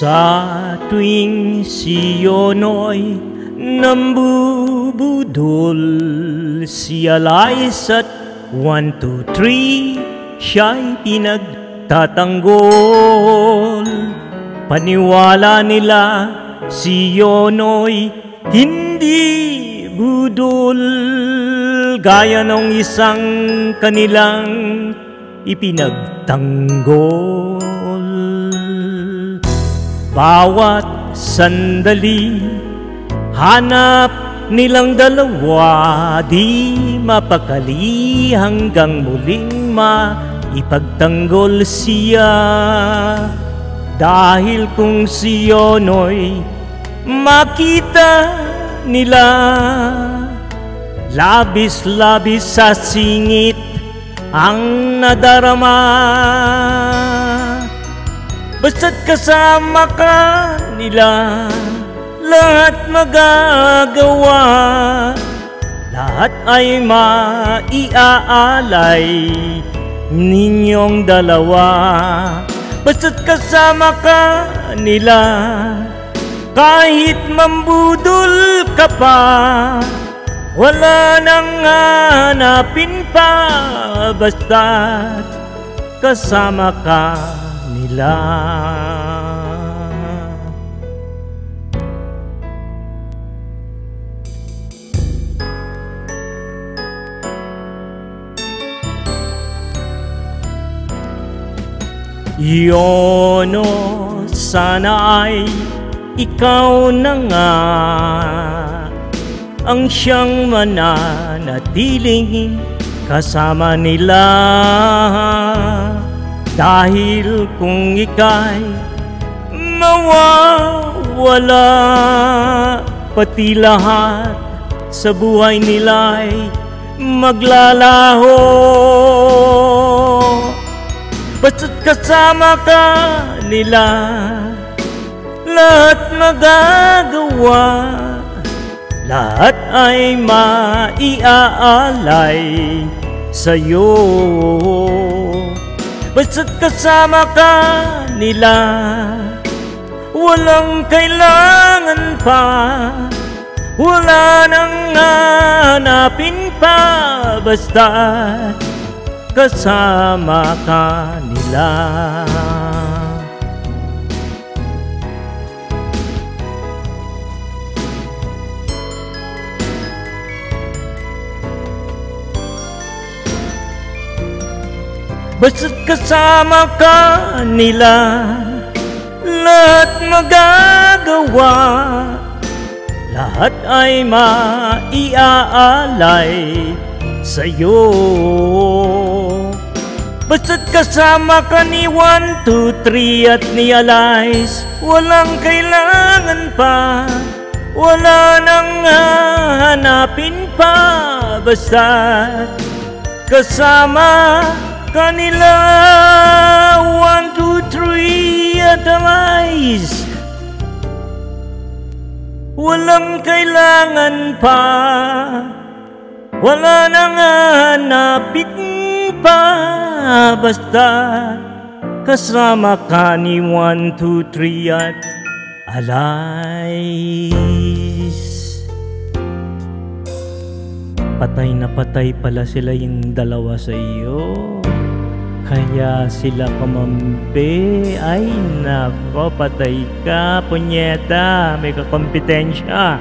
Sa tuwing siyono'y nambubudol, siya Liza't 1, 2, 3 siya'y pinagtatanggol. Paniwala nila siyono'y hindi budol, gaya nung isang kanilang ipinagtanggol. Bawat sandali hanap nilang dalawa, di mapakali hanggang muling maipagtanggol siya. Dahil kung siyono'y makita nila, labis-labis sa singit ang nadarama. Basta't kasama ka nila, lahat magagawa, lahat ay maiaalay ninyong dalawa. Basta't kasama ka nila, kahit mambudol ka pa, wala nang hanapin pa. Basta't kasama ka nila. Yono, sana ay ikaw na nga ang siyang mananatiling kasama nila. Dahil kung ika'y mawawala, pati lahat sa buhay nila'y maglalaho. Basta't kasama ka nila, lahat magagawa, lahat ay maiaalay sa'yo. Basta't kasama ka nila, walang kailangan pa, wala nang hanapin pa. Basta't kasama ka nila. Basta't kasama ka nila, lahat magagawa, lahat ay maiaalay sa'yo. Basta't kasama ka ni 1, 2, 3 at ni Alice, walang kailangan pa, wala nang hanapin pa. Basta't kasama kanila 1, 2, 3 at Alice, walang kailangan pa, wala nang hanapin pa. Basta kasama ka ni 1, 2, 3 at Alice. Patay na patay pala sila yung dalawa sa iyo, kaya sila kumampi. Ay nako, patay ka, punyeta, may kakompetensya.